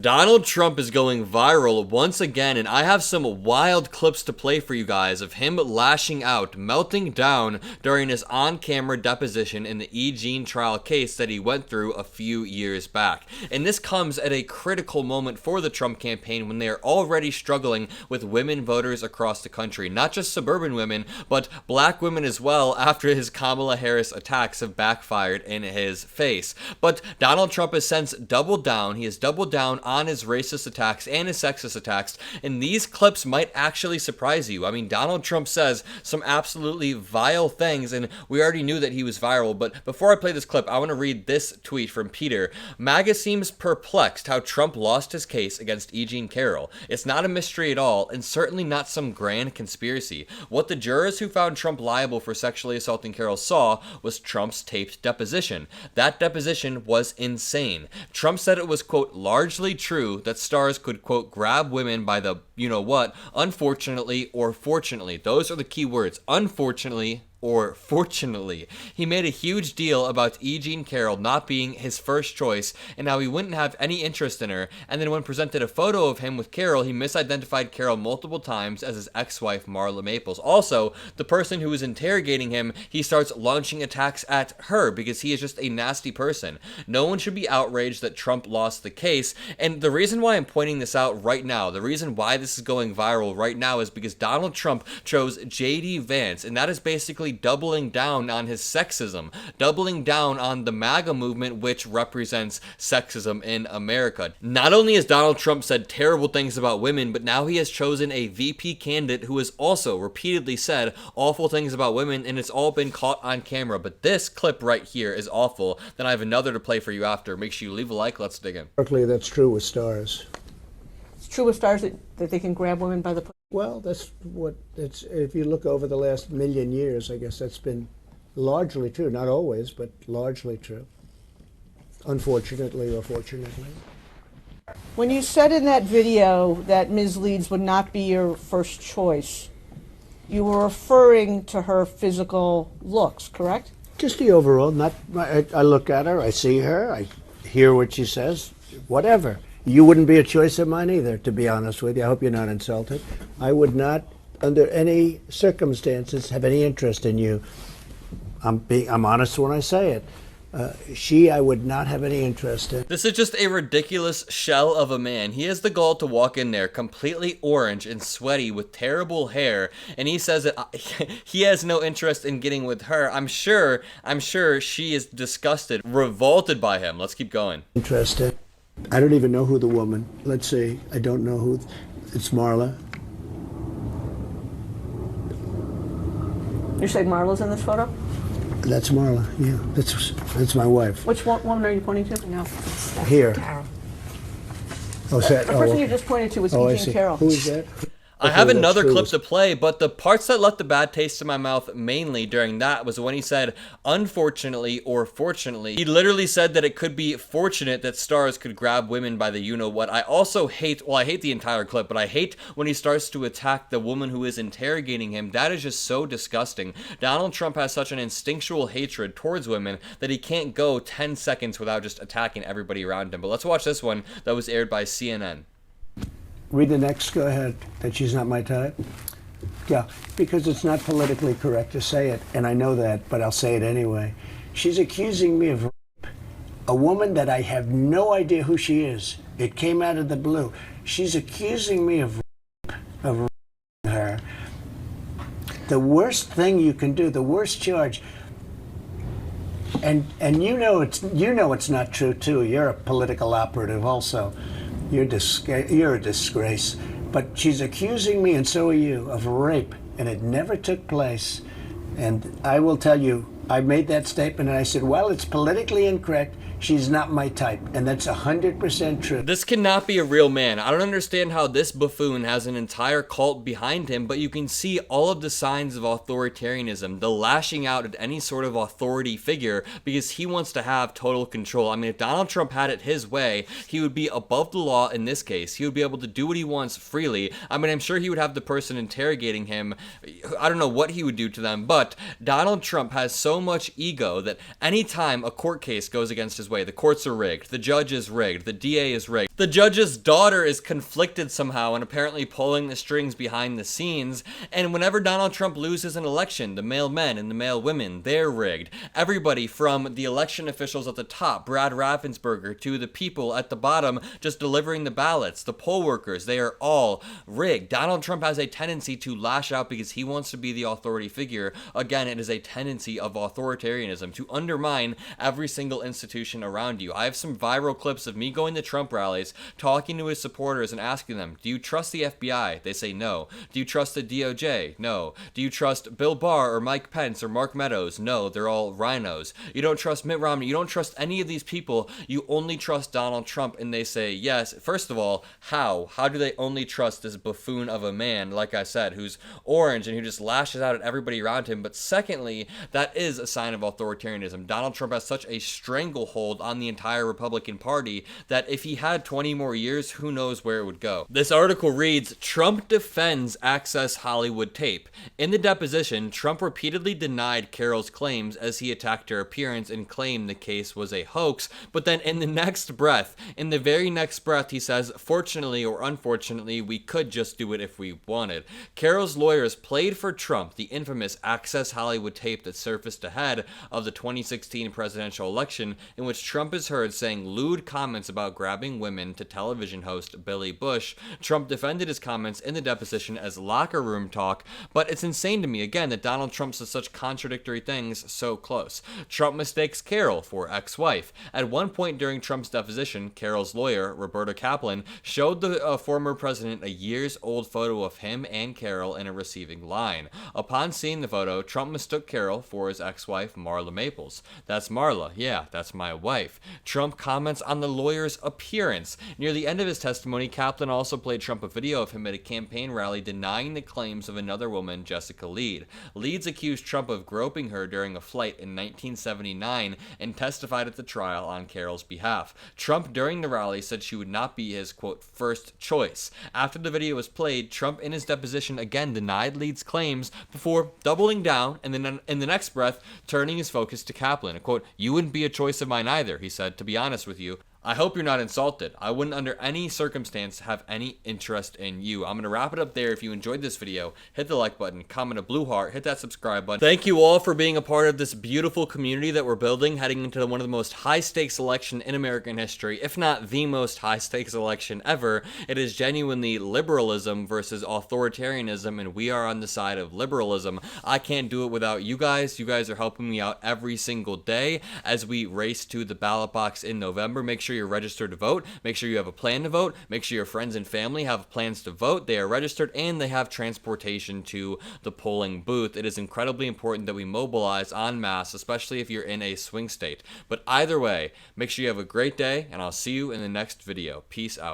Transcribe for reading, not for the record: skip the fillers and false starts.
Donald Trump is going viral once again, and I have some wild clips to play for you guys of him lashing out, melting down during his on-camera deposition in the E. Jean trial case that he went through a few years back. And this comes at a critical moment for the Trump campaign when they are already struggling with women voters across the country. Not just suburban women, but black women as well, after his Kamala Harris attacks have backfired in his face. But Donald Trump has since doubled down. He has doubled down on his racist attacks and his sexist attacks, and these clips might actually surprise you. I mean, Donald Trump says some absolutely vile things, and we already knew that he was viral, but before I play this clip, I want to read this tweet from Peter. MAGA seems perplexed how Trump lost his case against E. Jean Carrol. It's not a mystery at all, and certainly not some grand conspiracy. What the jurors who found Trump liable for sexually assaulting Carrol saw was Trump's taped deposition. That deposition was insane. Trump said it was, quote, largely true that stars could, quote, grab women by the you-know-what, unfortunately or fortunately. Those are the key words, unfortunately or fortunately. He made a huge deal about E. Jean Carrol not being his first choice and how he wouldn't have any interest in her, and then when presented a photo of him with Carrol, he misidentified Carrol multiple times as his ex-wife Marla Maples. Also, the person who was interrogating him, he starts launching attacks at her because he is just a nasty person. No one should be outraged that Trump lost the case, and the reason why I'm pointing this out right now, the reason why this is going viral right now is because Donald Trump chose JD Vance, and that is basically doubling down on his sexism, doubling down on the MAGA movement, which represents sexism in America. Not only has Donald Trump said terrible things about women, but now he has chosen a VP candidate who has also repeatedly said awful things about women, and it's all been caught on camera. But this clip right here is awful. Then I have another to play for you after. Make sure you leave a like. Let's dig in. Berkeley, that's true with stars. It's true with stars that they can grab women by the... Well, that's what it's. If you look over the last million years, I guess that's been largely true. Not always, but largely true. Unfortunately or fortunately. When you said in that video that Ms. Leeds would not be your first choice, you were referring to her physical looks, correct? Just the overall. Not. I look at her. I see her. I hear what she says. Whatever. You wouldn't be a choice of mine either, to be honest with you. I hope you're not insulted. I would not, under any circumstances, have any interest in you. I'm honest when I say it. I would not have any interest in. This is just a ridiculous shell of a man. He has the gall to walk in there completely orange and sweaty with terrible hair, and he says that he has no interest in getting with her. I'm sure she is disgusted, revolted by him. Let's keep going. Interested. I don't even know who the woman. Let's see. I don't know who. It's Marla. You're saying Marla's in this photo? That's Marla. Yeah, that's my wife. Which woman are you pointing to? No. Here. Carrol. Oh, The person you just pointed to was E. Jean Carrol. Who is that? I have another clip to play, but the parts that left a bad taste in my mouth mainly during that was when he said, unfortunately or fortunately. He literally said that it could be fortunate that stars could grab women by the you-know-what. I also hate, well, I hate the entire clip, but I hate when he starts to attack the woman who is interrogating him. That is just so disgusting. Donald Trump has such an instinctual hatred towards women that he can't go 10 seconds without just attacking everybody around him. But let's watch this one that was aired by CNN. Read the next, go ahead. That she's not my type? Yeah, because it's not politically correct to say it, and I know that, but I'll say it anyway. She's accusing me of rape. A woman that I have no idea who she is. It came out of the blue. She's accusing me of raping her. The worst thing you can do, the worst charge, and you know it's not true too. You're a political operative also. You're a disgrace. But she's accusing me, and so are you, of rape, and it never took place. And I will tell you, I made that statement, and I said, well, it's politically incorrect. She's not my type, and that's 100% true. This cannot be a real man. I don't understand how this buffoon has an entire cult behind him, but you can see all of the signs of authoritarianism, the lashing out at any sort of authority figure, because he wants to have total control. I mean, if Donald Trump had it his way, he would be above the law in this case. He would be able to do what he wants freely. I mean, I'm sure he would have the person interrogating him. I don't know what he would do to them, but Donald Trump has so much ego that anytime a court case goes against his his way. The courts are rigged. The judge is rigged. The DA is rigged. The judge's daughter is conflicted somehow and apparently pulling the strings behind the scenes. And whenever Donald Trump loses an election, the male men and the male women, they're rigged. Everybody from the election officials at the top, Brad Raffensperger, to the people at the bottom just delivering the ballots, the poll workers, they are all rigged. Donald Trump has a tendency to lash out because he wants to be the authority figure. Again, it is a tendency of authoritarianism to undermine every single institution around you. I have some viral clips of me going to Trump rallies, talking to his supporters and asking them, do you trust the FBI? They say no. Do you trust the DOJ? No. Do you trust Bill Barr or Mike Pence or Mark Meadows? No, they're all rhinos. You don't trust Mitt Romney. You don't trust any of these people. You only trust Donald Trump. And they say yes. First of all, how? How do they only trust this buffoon of a man, like I said, who's orange and who just lashes out at everybody around him? But secondly, that is a sign of authoritarianism. Donald Trump has such a stranglehold on the entire Republican Party that if he had 20 more years, who knows where it would go. This article reads, Trump defends Access Hollywood tape. In the deposition, Trump repeatedly denied Carrol's claims as he attacked her appearance and claimed the case was a hoax, but then in the very next breath, he says, fortunately or unfortunately, we could just do it if we wanted. Carrol's lawyers played for Trump the infamous Access Hollywood tape that surfaced ahead of the 2016 presidential election, in which Trump is heard saying lewd comments about grabbing women to television host Billy Bush. Trump defended his comments in the deposition as locker room talk, but it's insane to me, again, that Donald Trump says such contradictory things so close. Trump mistakes Carrol for ex-wife. At one point during Trump's deposition, Carrol's lawyer, Roberta Kaplan, showed the former president a years-old photo of him and Carrol in a receiving line. Upon seeing the photo, Trump mistook Carrol for his ex-wife, Marla Maples. That's Marla. Yeah, that's my wife. Trump comments on the lawyer's appearance. Near the end of his testimony, Kaplan also played Trump a video of him at a campaign rally denying the claims of another woman, Jessica Leeds. Leeds accused Trump of groping her during a flight in 1979 and testified at the trial on Carrol's behalf. Trump, during the rally, said she would not be his, quote, first choice. After the video was played, Trump in his deposition again denied Leeds' claims before doubling down and then in the next breath turning his focus to Kaplan. Quote, you wouldn't be a choice of mine either, he said, to be honest with you. I hope you're not insulted. I wouldn't under any circumstance have any interest in you. I'm going to wrap it up there. If you enjoyed this video, hit the like button, comment a blue heart, hit that subscribe button. Thank you all for being a part of this beautiful community that we're building heading into one of the most high-stakes election in American history, if not the most high-stakes election ever. It is genuinely liberalism versus authoritarianism, and we are on the side of liberalism. I can't do it without you guys. You guys are helping me out every single day as we race to the ballot box in November. Make sure you're registered to vote. Make sure you have a plan to vote. Make sure your friends and family have plans to vote. They are registered and they have transportation to the polling booth. It is incredibly important that we mobilize en masse, especially if you're in a swing state. But either way, make sure you have a great day, and I'll see you in the next video. Peace out.